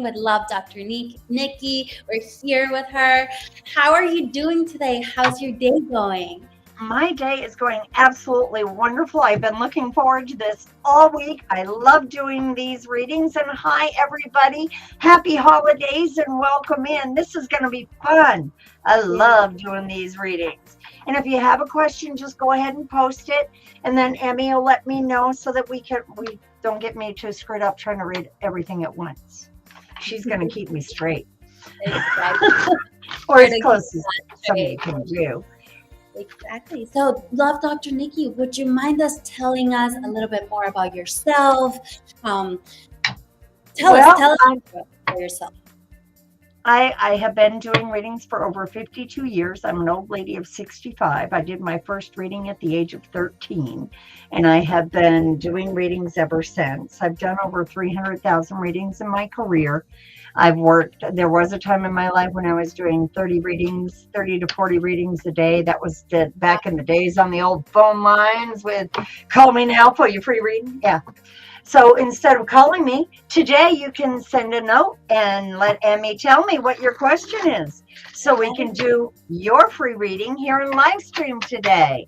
with Love Dr. Nikki. We're here with her. How are you doing today? How's your day going? My day is going absolutely wonderful. I've been looking forward to this all week. I love doing these readings. And hi, everybody. Happy holidays and welcome in. This is going to be fun. I love doing these readings. And if you have a question, just go ahead and post it. And then Emmy will let me know so that we don't get me too screwed up trying to read everything at once. She's going to keep me straight. Exactly. Or as close as somebody can do. Exactly. So, Love Dr. Nikki, would you mind telling us a little bit more about yourself? Tell us about yourself. I have been doing readings for over 52 years. I'm an old lady of 65. I did my first reading at the age of 13, and I have been doing readings ever since. I've done over 300,000 readings in my career. There was a time in my life when I was doing 30 to 40 readings a day. That was back in the days on the old phone lines with call me now for your free reading. Yeah. So instead of calling me, today you can send a note and let Emmy tell me what your question is. So we can do your free reading here in live stream today.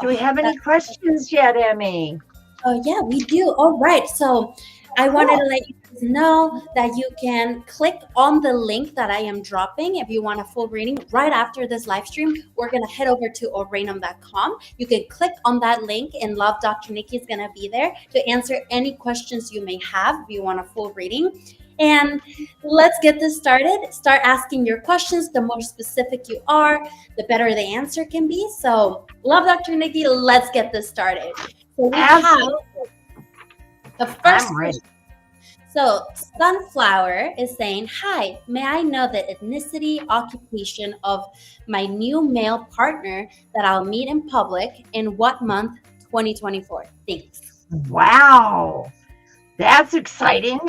Do we have any questions yet, Emmy? Oh, yeah, we do. All right. So I wanted to let you guys know that you can click on the link that I am dropping if you want a full reading right after this live stream. We're going to head over to Oranum.com. You can click on that link and Love Dr. Nikki is going to be there to answer any questions you may have if you want a full reading. And let's get this started. Start asking your questions. The more specific you are, the better the answer can be. So, Love Dr. Nikki, let's get this started. So we have the first question. So Sunflower is saying, hi, may I know the ethnicity, occupation of my new male partner that I'll meet in public in what month, 2024? Thanks. Wow. That's exciting.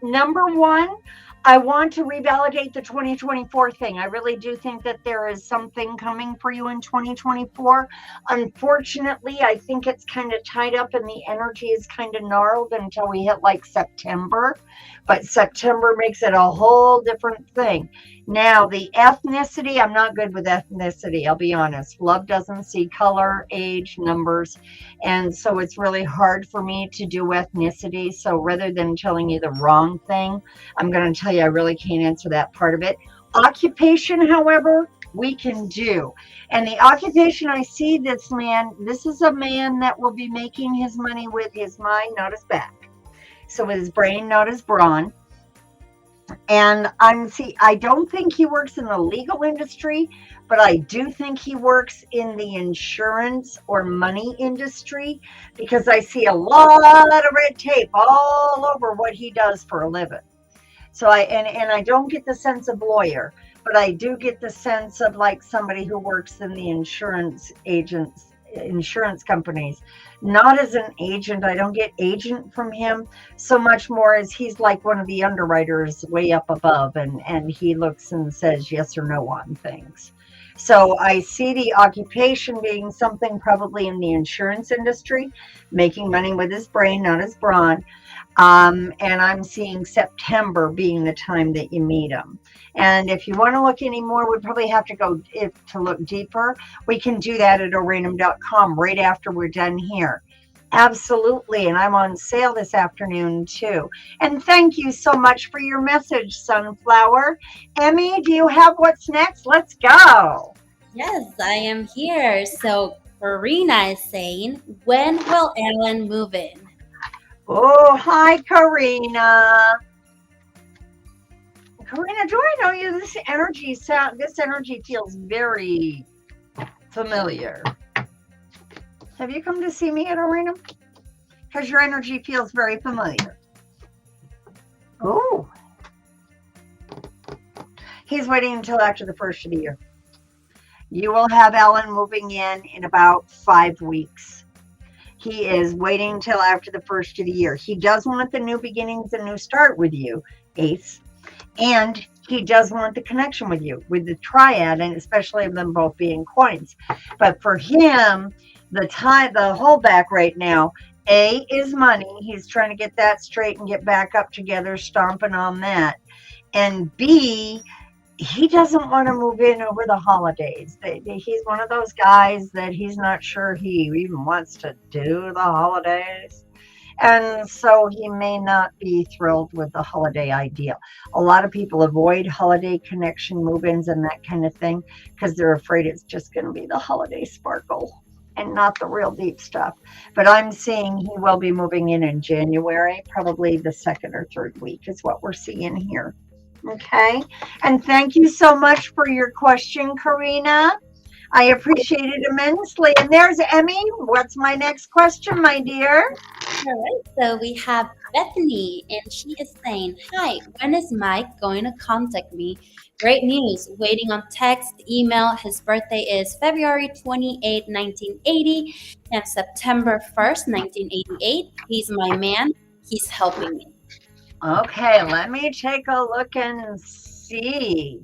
Number one, I want to revalidate the 2024 thing. I really do think that there is something coming for you in 2024. Unfortunately, I think it's kind of tied up and the energy is kind of gnarled until we hit like September. But September makes it a whole different thing. Now, the ethnicity, I'm not good with ethnicity, I'll be honest. Love doesn't see color, age, numbers. And so it's really hard for me to do ethnicity. So rather than telling you the wrong thing, I'm going to tell you I really can't answer that part of it. Occupation, however, we can do. And the occupation I see this is a man that will be making his money with his mind, not his back. So with his brain, not his brawn. And I don't think he works in the legal industry, but I do think he works in the insurance or money industry because I see a lot of red tape all over what he does for a living. So I don't get the sense of lawyer, but I do get the sense of like somebody who works in the insurance companies, not as an agent. I don't get agent from him so much more as he's like one of the underwriters way up above and he looks and says yes or no on things. So I see the occupation being something probably in the insurance industry, making money with his brain, not his brawn. And I'm seeing September being the time that you meet him. And if you want to look any more, we'd probably have to go to look deeper. We can do that at Oranum.com right after we're done here. Absolutely. And I'm on sale this afternoon too. And thank you so much for your message, Sunflower. Emmy, do you have what's next? Let's go. Yes, I am here. So Karina is saying, when will Ellen move in? Oh, hi, Karina. Karina, do I know you? This energy feels very familiar. Have you come to see me at Oranum? Because your energy feels very familiar. Oh. He's waiting until after the first of the year. You will have Ellen moving in about 5 weeks. He is waiting until after the first of the year. He does want the new beginnings and new start with you, Ace. And he does want the connection with you, with the triad, and especially them both being coins. But for him, the holdback right now A is money. He's trying to get that straight and get back up together, stomping on that. And B, he doesn't want to move in over the holidays. He's one of those guys that he's not sure he even wants to do the holidays. And so he may not be thrilled with the holiday idea. A lot of people avoid holiday connection move ins and that kind of thing because they're afraid it's just going to be the holiday sparkle and not the real deep stuff. But I'm seeing he will be moving in January, probably the second or third week, is what we're seeing here. Okay. And thank you so much for your question, Karina. I appreciate it immensely. And there's Emmy. What's my next question, my dear? All right, so we have Bethany, and she is saying, "Hi, when is Mike going to contact me? Great news. Waiting on text, email. His birthday is February 28, 1980, and September 1st, 1988. He's my man. He's helping me." Okay, let me take a look and see.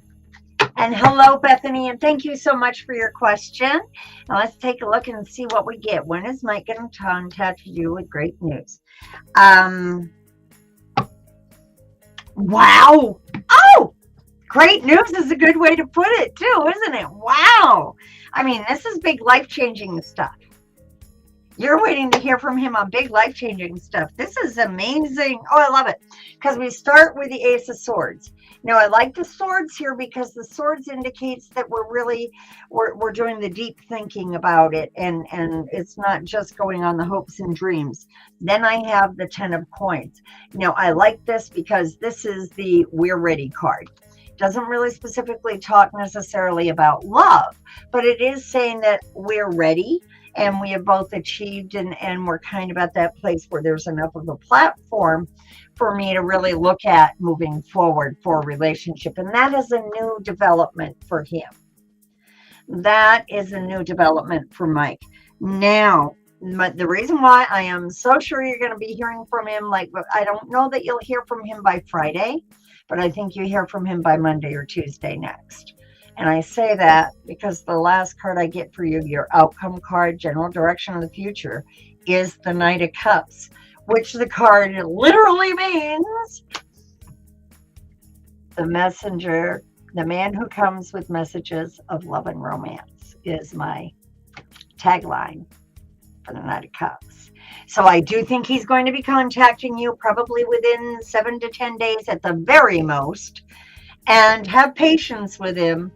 And hello, Bethany, and thank you so much for your question. Now let's take a look and see what we get. When is Mike going to contact you with great news? Um, wow. Oh, great news is a good way to put it, too, isn't it? Wow. I mean, this is big life-changing stuff. You're waiting to hear from him on big life-changing stuff. This is amazing. Oh, I love it. Because we start with the Ace of Swords. Now, I like the swords here because the swords indicates that we're doing the deep thinking about it, and it's not just going on the hopes and dreams. Then I have the 10 of coins. Now, I like this because this is the we're ready card. Doesn't really specifically talk necessarily about love, but it is saying that we're ready and we have both achieved and we're kind of at that place where there's enough of a platform for me to really look at moving forward for a relationship. And that is a new development for him. That is a new development for Mike. Now, but the reason why I am so sure you're going to be hearing from him, like, I don't know that you'll hear from him by Friday, but I think you hear from him by Monday or Tuesday next. And I say that because the last card I get for you, your outcome card, general direction of the future, is the Knight of Cups, which the card literally means the messenger, the man who comes with messages of love and romance is my tagline for the Knight of Cups. So I do think he's going to be contacting you probably within 7 to 10 days at the very most. And have patience with him.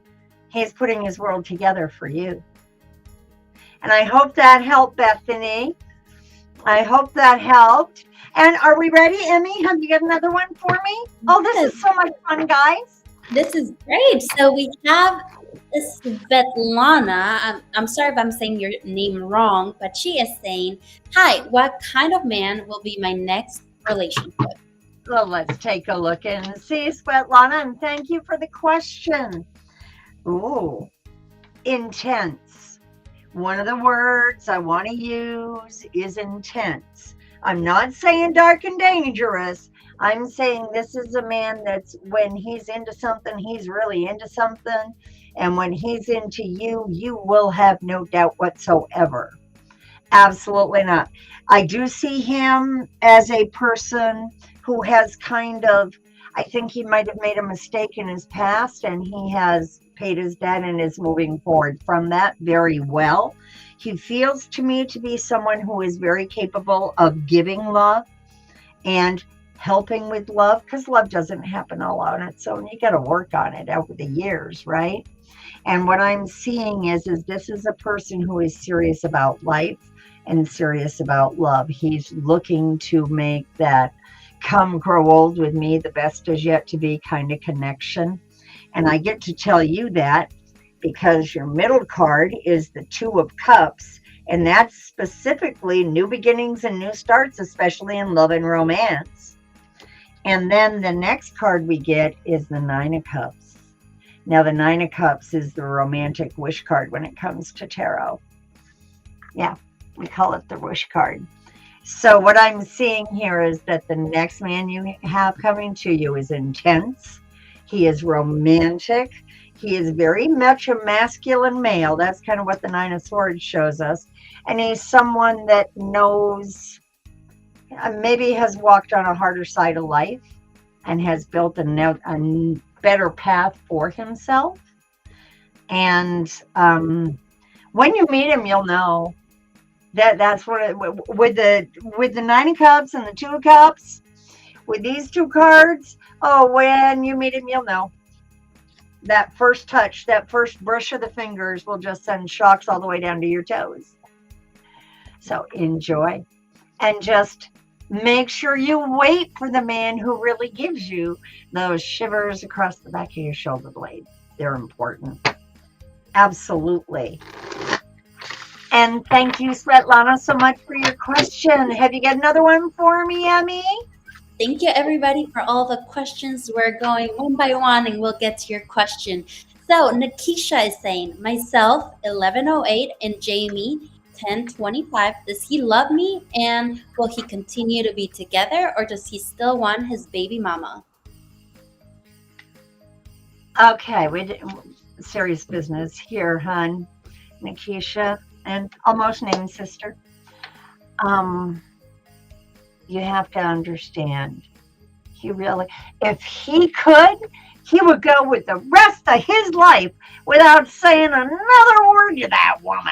He's putting his world together for you. And I hope that helped, Bethany. I hope that helped. And are we ready, Emmy? Have you got another one for me? Oh, this is so much fun, guys. This is great. So we have Svetlana. I'm sorry if I'm saying your name wrong, but she is saying, "Hi, what kind of man will be my next relationship?" Well, let's take a look and see, Svetlana, and thank you for the question. Ooh, intense. One of the words I want to use is intense. I'm not saying dark and dangerous. I'm saying this is a man that's, when he's into something, he's really into something. And when he's into you, you will have no doubt whatsoever. Absolutely not. I do see him as a person who has kind of, I think he might have made a mistake in his past and he has paid his debt and is moving forward from that very well. He feels to me to be someone who is very capable of giving love and helping with love, because love doesn't happen all on its own. You got to work on it over the years, right? And what I'm seeing is this is a person who is serious about life and serious about love. He's looking to make that come grow old with me, the best is yet to be kind of connection. And I get to tell you that because your middle card is the Two of Cups, and that's specifically new beginnings and new starts, especially in love and romance. And then the next card we get is the Nine of Cups. Now, the Nine of Cups is the romantic wish card when it comes to tarot. Yeah, we call it the wish card. So what I'm seeing here is that the next man you have coming to you is intense. He is romantic. He is very much a masculine male. That's kind of what the Nine of Swords shows us. And he's someone that knows maybe has walked on a harder side of life and has built a better path for himself. And when you meet him, you'll know that's what with the 9 of Cups and the 2 of Cups, with these 2 cards. Oh, when you meet him, you'll know. That first touch, that first brush of the fingers will just send shocks all the way down to your toes. So enjoy, and just make sure you wait for the man who really gives you those shivers across the back of your shoulder blade. They're important. Absolutely. And thank you, Svetlana, so much for your question. Have you got another one for me, Emmy? Thank you, everybody, for all the questions. We're going one by one, and we'll get to your question. So, Nakisha is saying, myself, 1108, and Jamie, 1025. Does he love me, and will he continue to be together, or does he still want his baby mama? Okay, serious business here, hun. Nakisha, and almost named sister. You have to understand, if he could, he would go with the rest of his life without saying another word to that woman.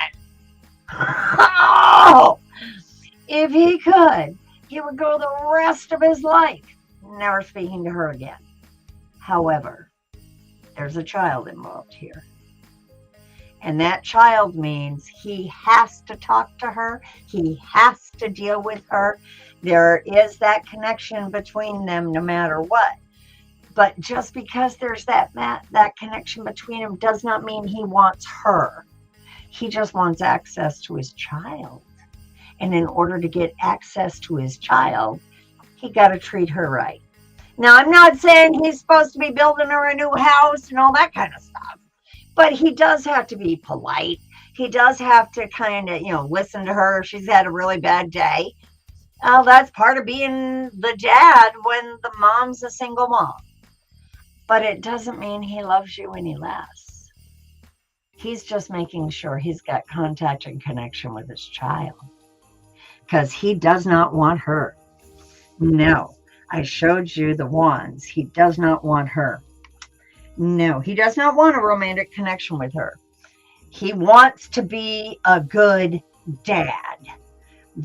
Oh, if he could, he would go the rest of his life never speaking to her again. However, there's a child involved here. And that child means he has to talk to her. He has to deal with her. There is that connection between them no matter what. But just because there's that connection between them does not mean he wants her. He just wants access to his child. And in order to get access to his child, he got to treat her right. Now, I'm not saying he's supposed to be building her a new house and all that kind of stuff. But he does have to be polite. He does have to kind of, listen to her if she's had a really bad day. That's part of being the dad when the mom's a single mom. But it doesn't mean he loves you any less. He's just making sure he's got contact and connection with his child. Because he does not want her. No, I showed you the wands. He does not want her. No, he does not want a romantic connection with her. He wants to be a good dad.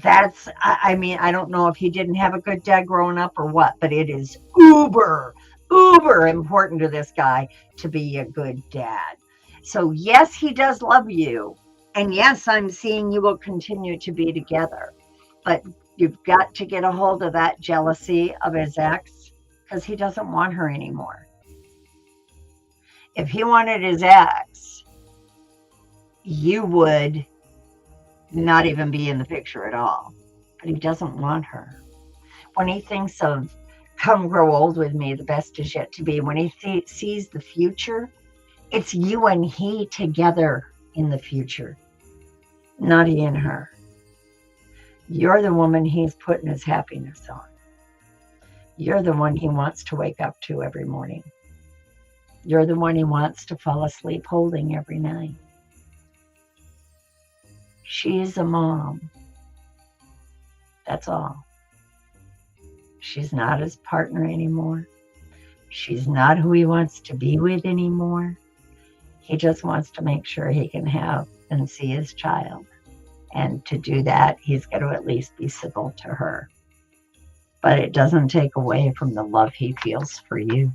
I don't know if he didn't have a good dad growing up or what, but it is uber important to this guy to be a good dad. So yes, he does love you. And yes, I'm seeing you will continue to be together. But you've got to get a hold of that jealousy of his ex, because he doesn't want her anymore. If he wanted his ex, you would not even be in the picture at all. But he doesn't want her. When he thinks of come grow old with me, the best is yet to be, when he sees the future, it's you and he together in the future, not he and her. You're the woman he's putting his happiness on. You're the one he wants to wake up to every morning. You're the one he wants to fall asleep holding every night. She's a mom. That's all. She's not his partner anymore. She's not who he wants to be with anymore. He just wants to make sure he can have and see his child. And to do that, he's got to at least be civil to her. But it doesn't take away from the love he feels for you.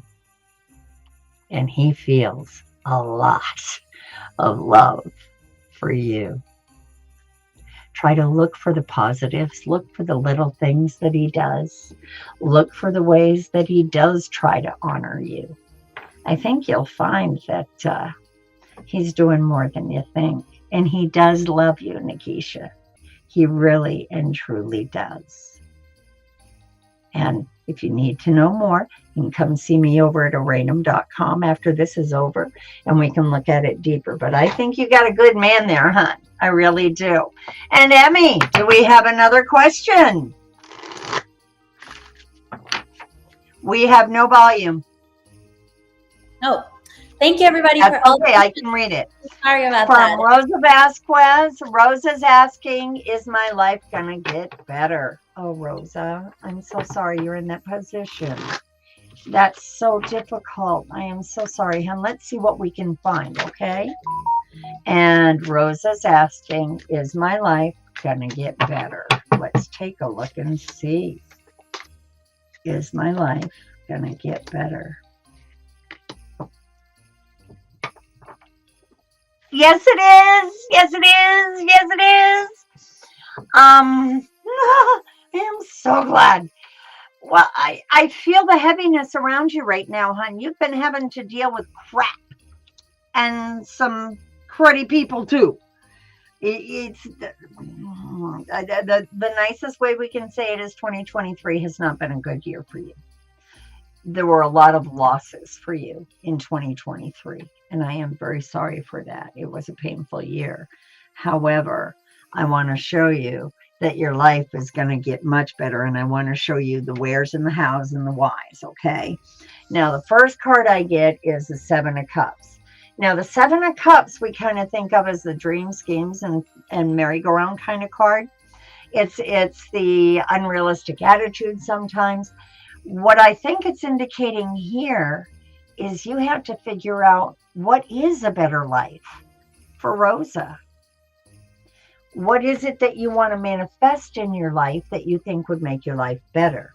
And he feels a lot of love for you. Try to look for the positives. Look for the little things that he does. Look for the ways that he does try to honor you. I think you'll find that he's doing more than you think. And he does love you, Nakisha. He really and truly does. And if you need to know more, you can come see me over at aranum.com after this is over, and we can look at it deeper. But I think you got a good man there, hon. I really do. And Emmy, do we have another question? We have no volume. No. Thank you, everybody. That's for all okay, I can read it. Sorry about From that. Rosa Vasquez. Rosa's asking, is my life going to get better? Oh, Rosa, I'm so sorry you're in that position. That's so difficult. I am so sorry, hon. Let's see what we can find, okay? And Rosa's asking, is my life gonna get better? Let's take a look and see. Is my life gonna get better? Yes, it is. Yes, it is. Yes, it is. I am so glad. Well, I feel the heaviness around you right now, hon. You've been having to deal with crap and some cruddy people too. It's the nicest way we can say it is 2023 has not been a good year for you. There were a lot of losses for you in 2023, and I am very sorry for that. It was a painful year. However, I want to show you that your life is going to get much better, and I want to show you the wheres and the hows and the whys, okay? Now, the first card I get is the Seven of Cups. Now, the Seven of Cups we kind of think of as the dream schemes and merry-go-round kind of card. It's the unrealistic attitude sometimes. What I think it's indicating here is you have to figure out what is a better life for Rosa. What is it that you want to manifest in your life that you think would make your life better?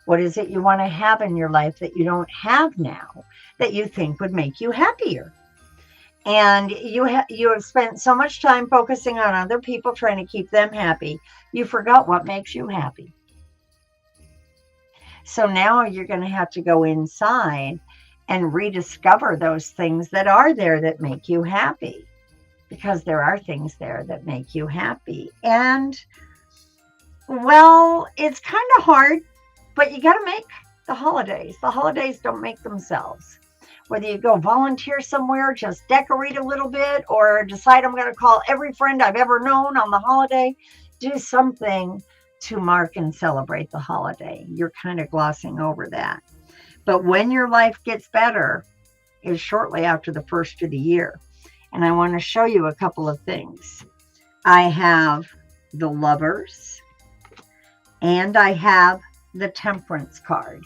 What is it you want to have in your life that you don't have now that you think would make you happier? And you have spent so much time focusing on other people trying to keep them happy, you forgot what makes you happy. So now you're going to have to go inside and rediscover those things that are there that make you happy, because there are things there that make you happy. And well, it's kind of hard, but you got to make the holidays. The holidays don't make themselves. Whether you go volunteer somewhere, just decorate a little bit, or decide I'm going to call every friend I've ever known on the holiday, do something to mark and celebrate the holiday. You're kind of glossing over that. But when your life gets better is shortly after the first of the year. And I want to show you a couple of things. I have the Lovers and I have the Temperance card.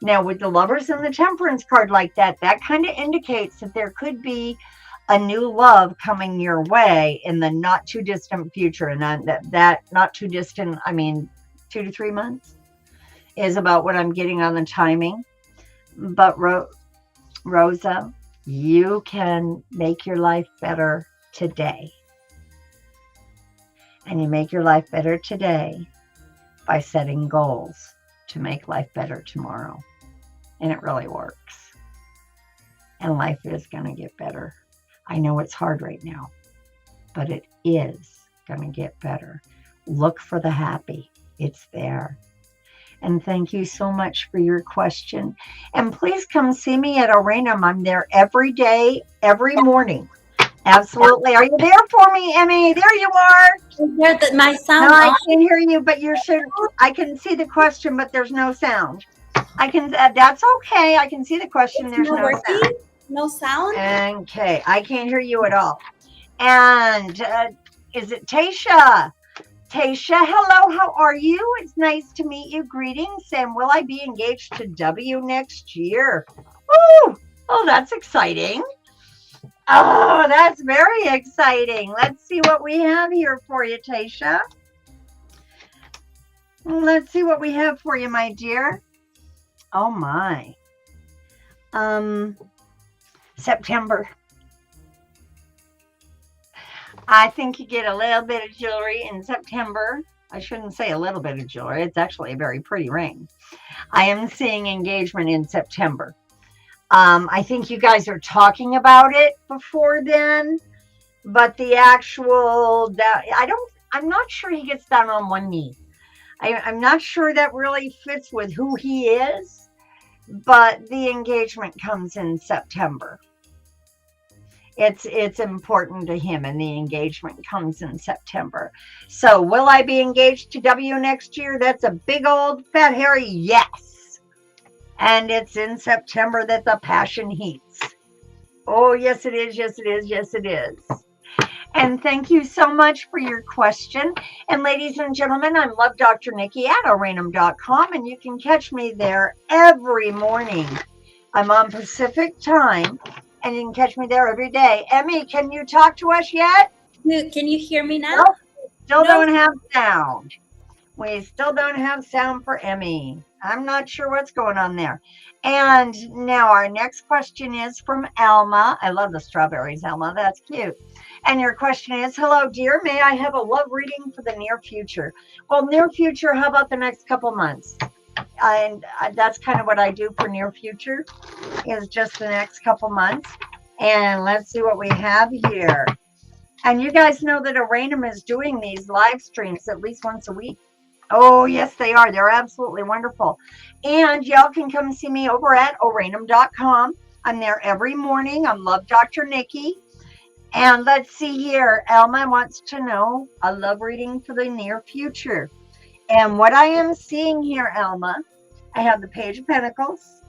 Now, with the Lovers and the Temperance card like that, that kind of indicates that there could be a new love coming your way in the not too distant future. And that not too distant, I mean, 2 to 3 months is about what I'm getting on the timing. But Rosa, you can make your life better today. And you make your life better today by setting goals to make life better tomorrow. And it really works. And life is going to get better. I know it's hard right now, but it is going to get better. Look for the happy. It's there. And thank you so much for your question. And please come see me at Arenum. I'm there every day, every morning. Absolutely. Are you there for me, Emmy? There you are. My sound. No, I can't hear you, but I can see the question, but there's no sound. I can. That's okay. I can see the question. There's no sound. No sound? Okay. I can't hear you at all. And is it Tasha? Tasha, hello. How are you? It's nice to meet you. Greetings. And will I be engaged to W next year? Oh, that's exciting. Oh, that's very exciting. Let's see what we have here for you, Tasha. Let's see what we have for you, my dear. Oh, my. September. I think you get a little bit of jewelry in September. I shouldn't say a little bit of jewelry. It's actually a very pretty ring. I am seeing engagement in September. I think you guys are talking about it before then, but the actual, I'm not sure he gets down on one knee. I'm not sure that really fits with who he is, but the engagement comes in September. It's important to him, and the engagement comes in September. So will I be engaged to W next year? That's a big old fat hairy yes. And it's in September that the passion heats. Oh, yes, it is. Yes, it is. Yes, it is. And thank you so much for your question. And ladies and gentlemen, I'm Lovedrnikki at oranum.com, and you can catch me there every morning. I'm on Pacific time, and you can catch me there every day. Emmy, can you talk to us yet? Can you hear me now? Nope, still No. don't have sound. We still don't have sound for Emmy. I'm not sure what's going on there. And now our next question is from Alma. I love the strawberries, Alma. That's cute. And your question is, hello, dear. May I have a love reading for the near future? Well, near future, how about the next couple months? And that's kind of what I do for near future, is just the next couple months. And let's see what we have here. And you guys know that Oranum is doing these live streams at least once a week. Oh, yes, they are. They're absolutely wonderful. And y'all can come see me over at oranum.com. I'm there every morning. I'm Lovedrnikki. And let's see here. Alma wants to know a love reading for the near future. And what I am seeing here, Alma, I have the Page of Pentacles.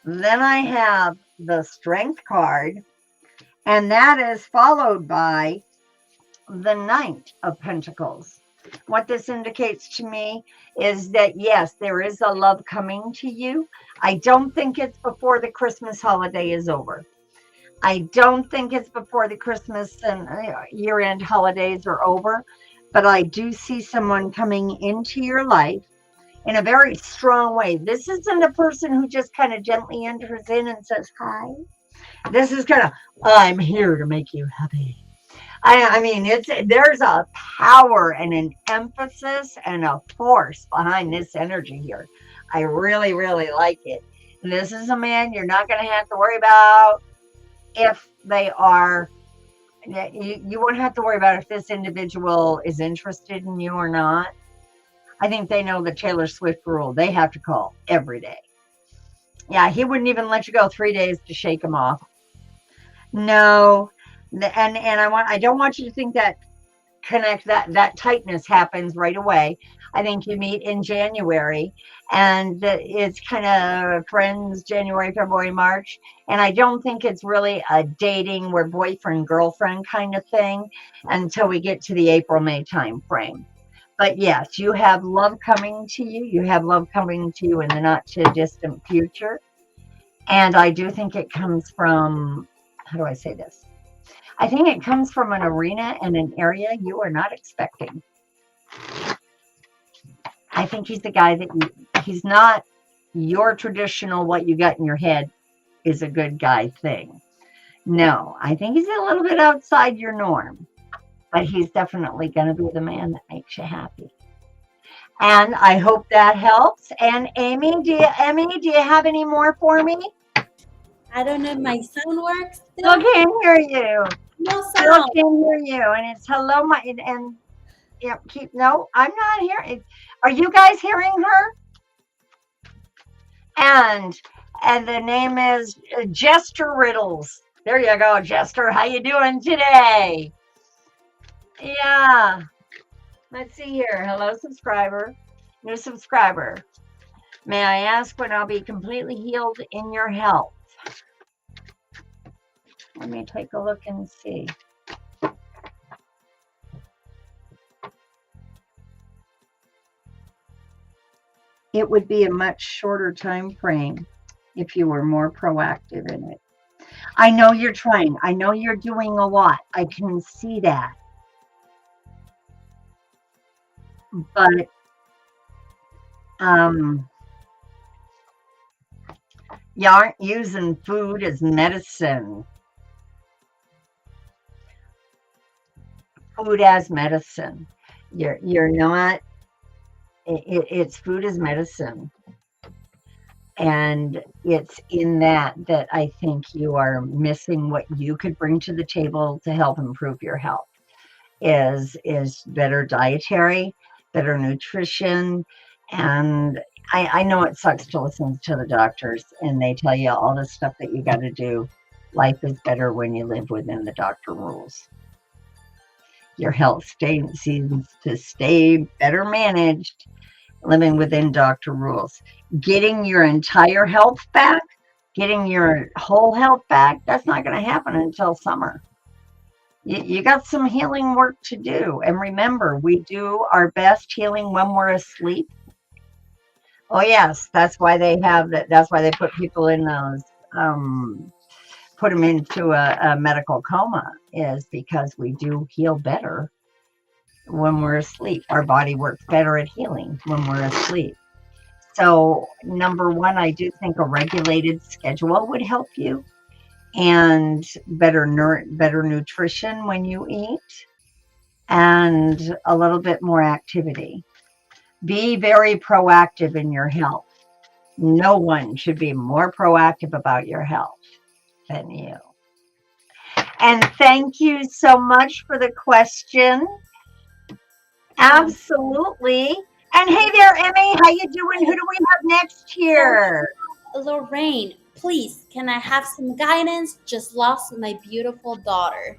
Then I have the Strength card. And that is followed by the Knight of Pentacles. What this indicates to me is that, yes, there is a love coming to you. I don't think it's before the Christmas holiday is over. I don't think it's before the Christmas and year-end holidays are over. But I do see someone coming into your life in a very strong way. This isn't a person who just kind of gently enters in and says, hi. This is kind of, I'm here to make you happy. I mean, there's a power and an emphasis and a force behind this energy here. I really, really like it. And this is a man you're not going to have to worry about if they are, you won't have to worry about if this individual is interested in you or not. I think they know the Taylor Swift rule. They have to call every day. Yeah, he wouldn't even let you go 3 days to shake him off. No. And I don't want you to think that that tightness happens right away. I think you meet in January, and it's kind of friends, January, February, March. And I don't think it's really a dating where boyfriend, girlfriend kind of thing until we get to the April, May time frame. But yes, you have love coming to you. You have love coming to you in the not too distant future. And I do think it comes from, how do I say this? I think it comes from an arena and an area you are not expecting. I think he's the guy that he's not your traditional what you got in your head is a good guy thing. No, I think he's a little bit outside your norm, but he's definitely going to be the man that makes you happy. And I hope that helps. And Emmy, do you have any more for me? I don't know if my sound works still. I can't hear you. No I sound. can't hear you. And it's hello, and yeah, no, I'm not hearing. Are you guys hearing her? And the name is Jester Riddles. There you go, Jester. How you doing today? Yeah. Let's see here. Hello, subscriber. New subscriber. May I ask when I'll be completely healed in your health? Let me take a look and see. It would be a much shorter time frame if you were more proactive in it. I know you're trying. I know you're doing a lot. I can see that. But you aren't using food as medicine. Food as medicine. You're not. It's food as medicine, and it's in that I think you are missing what you could bring to the table to help improve your health. Is better dietary, better nutrition, and I know it sucks to listen to the doctors and they tell you all the stuff that you got to do. Life is better when you live within the doctor rules. Your health seems to stay better managed living within doctor rules. Getting your entire health back, getting your whole health back, that's not going to happen until summer. You got some healing work to do. And remember, we do our best healing when we're asleep. Oh yes, that's why they have that. That's why they put people in those, um, put them into a medical coma, is because we do heal better when we're asleep. Our body works better at healing when we're asleep. So, number one, I do think a regulated schedule would help you, and better nutrition when you eat, and a little bit more activity. Be very proactive in your health. No one should be more proactive about your health than you. And thank you so much for the question. Um, Absolutely. And hey there, Emmy, how you doing? Who do we have next so, here? Lorraine, please, can I have some guidance? Just lost my beautiful daughter.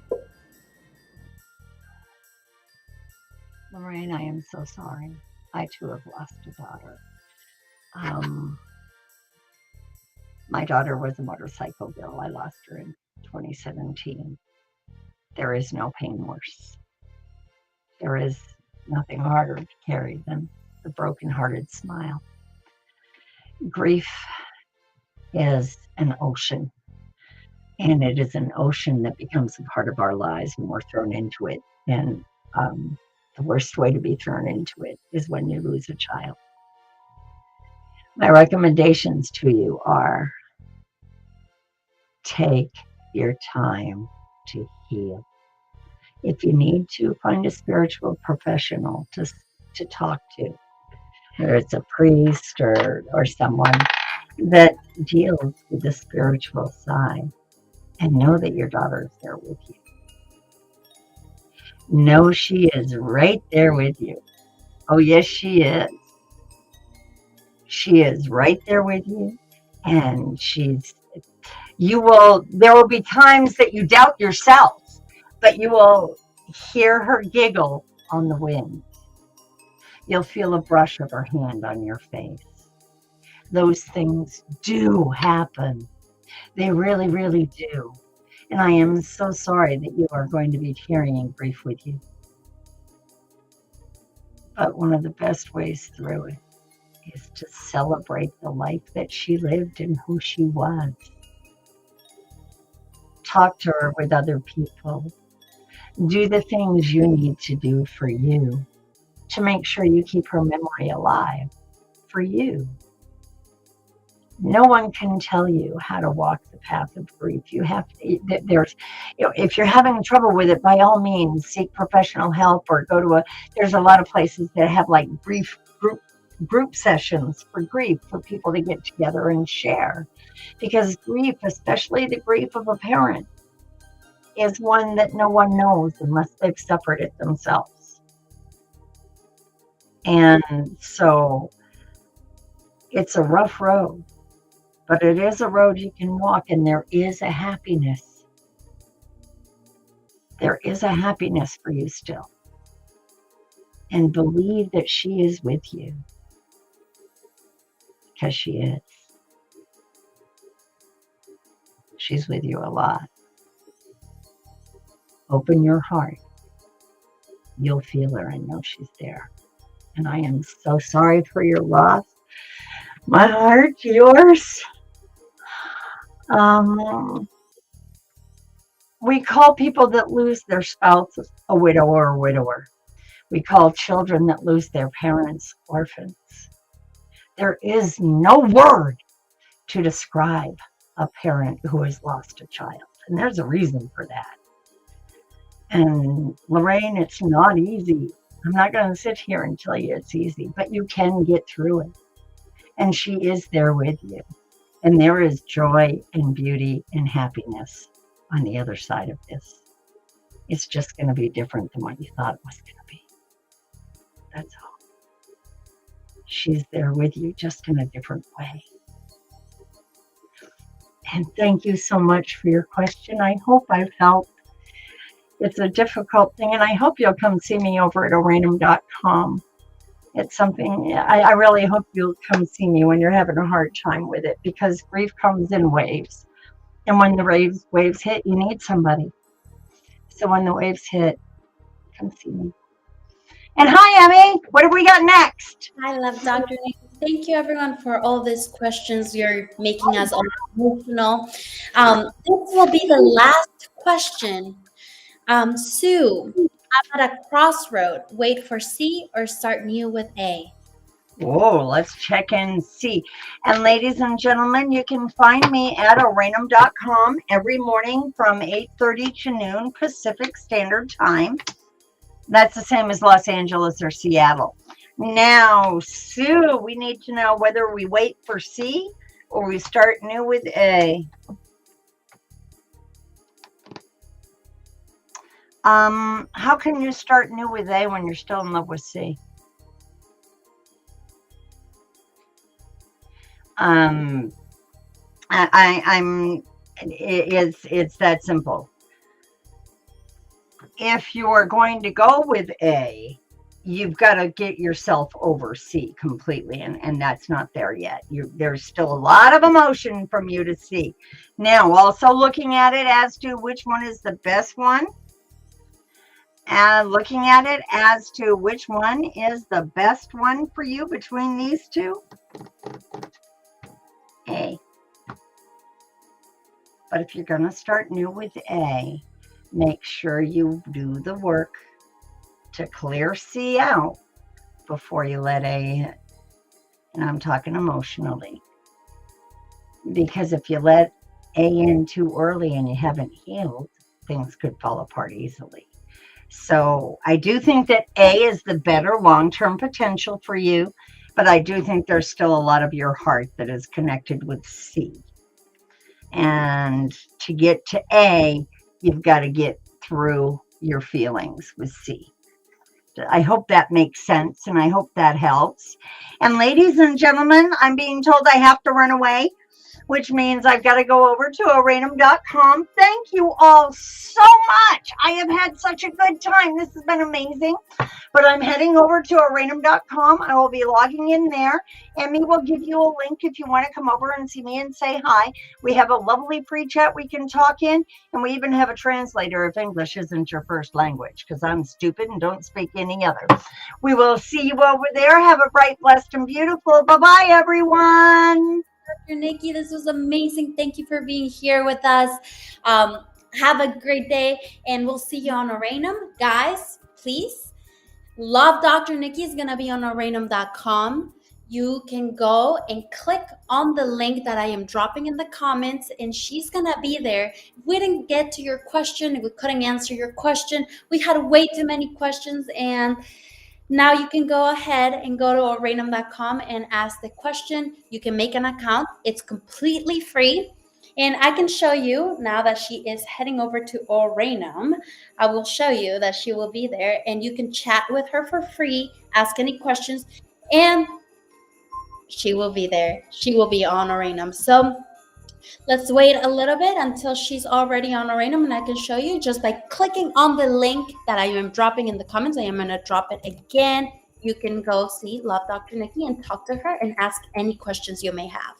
Lorraine, I am so sorry. I too have lost a daughter. Um, my daughter was a motorcycle girl. I lost her in 2017. There is no pain worse. There is nothing harder to carry than the broken-hearted smile. Grief is an ocean, and it is an ocean that becomes a part of our lives when we're thrown into it. And um, the worst way to be thrown into it is when you lose a child. My recommendations to you are: take your time to heal. If you need to, find a spiritual professional to talk to, whether it's a priest or someone that deals with the spiritual side, and know that your daughter is there with you. Know she is right there with you. Oh, yes, she is. She is right there with you. And there will be times that you doubt yourself, but you will hear her giggle on the wind. You'll feel a brush of her hand on your face. Those things do happen. They really, really do. And I am so sorry that you are going to be carrying grief with you. But one of the best ways through it is to celebrate the life that she lived and who she was. Talk to her with other people. Do the things you need to do for you to make sure you keep her memory alive for you. No one can tell you how to walk the path of grief. You have to, if you're having trouble with it, by all means, seek professional help or there's a lot of places that have like grief group sessions for grief for people to get together and share. Because grief, especially the grief of a parent, is one that no one knows unless they've suffered it themselves. And so it's a rough road, but it is a road you can walk, and there is a happiness. There is a happiness for you still. And believe that she is with you, because she is. She's with you a lot. Open your heart. You'll feel her and know she's there. And I am so sorry for your loss. My heart, yours. We call people that lose their spouse a widower or widower. We call children that lose their parents orphans. There is no word to describe a parent who has lost a child. And there's a reason for that. And Lorraine, it's not easy. I'm not going to sit here and tell you it's easy, but you can get through it. And she is there with you. And there is joy and beauty and happiness on the other side of this. It's just going to be different than what you thought it was going to be. That's all. She's there with you, just in a different way. And thank you so much for your question. I hope I've helped. It's a difficult thing, and I hope you'll come see me over at oranum.com. It's something, I really hope you'll come see me when you're having a hard time with it, because grief comes in waves. And when the waves hit, you need somebody. So when the waves hit, come see me. And hi, Emmy. What have we got next? I love Dr. Nikki. Thank you, everyone, for all these questions. You're making us all emotional. This will be the last question. Sue, I'm at a crossroad. Wait for C or start new with A. Whoa, let's check and see. And ladies and gentlemen, you can find me at oranum.com every morning from 8:30 to noon Pacific Standard Time. That's the same as Los Angeles or Seattle. Now, Sue, we need to know whether we wait for C or we start new with A. How can you start new with A when you're still in love with C? Um, it's that simple. If you're going to go with A, you've got to get yourself over C completely, and that's not there yet. There's still a lot of emotion from you to C. Now, also looking at it as to which one is the best one, and looking at it as to which one is the best one for you between these two, A. But if you're going to start new with A, make sure you do the work to clear C out before you let A hit. And I'm talking emotionally. Because if you let A in too early and you haven't healed, things could fall apart easily. So I do think that A is the better long-term potential for you, but I do think there's still a lot of your heart that is connected with C. And to get to A, you've got to get through your feelings with C. I hope that makes sense and I hope that helps. And ladies and gentlemen, I'm being told I have to run away, which means I've got to go over to oranum.com. Thank you all so much. I have had such a good time. This has been amazing. But I'm heading over to oranum.com. I will be logging in there. Emmy will give you a link if you want to come over and see me and say hi. We have a lovely pre-chat we can talk in, and we even have a translator if English isn't your first language, because I'm stupid and don't speak any other. We will see you over there. Have a bright, blessed, and beautiful. Bye-bye, everyone. Dr. Nikki, this was amazing. Thank you for being here with us. Have a great day, and we'll see you on Oranum. Guys, please, Love Dr. Nikki is going to be on oranum.com. You can go and click on the link that I am dropping in the comments, and she's going to be there. If we didn't get to your question, if we couldn't answer your question, we had way too many questions, and now you can go ahead and go to oranum.com and ask the question. You can make an account. It's completely free. And I can show you now that she is heading over to Oranum. I will show you that she will be there, and you can chat with her for free, ask any questions, and she will be there. She will be on Oranum. So let's wait a little bit until she's already on Oranum, and I can show you just by clicking on the link that I am dropping in the comments. I am going to drop it again. You can go see Love Dr. Nikki and talk to her and ask any questions you may have.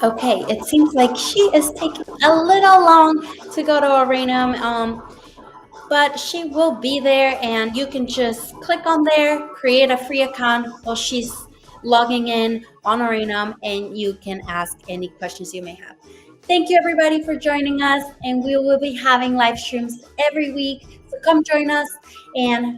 Okay, it seems like she is taking a little long to go to Oranum, but she will be there, and you can just click on there, create a free account while she's logging in on Oranum, and you can ask any questions you may have. Thank you, everybody, for joining us, and we will be having live streams every week. So come join us, and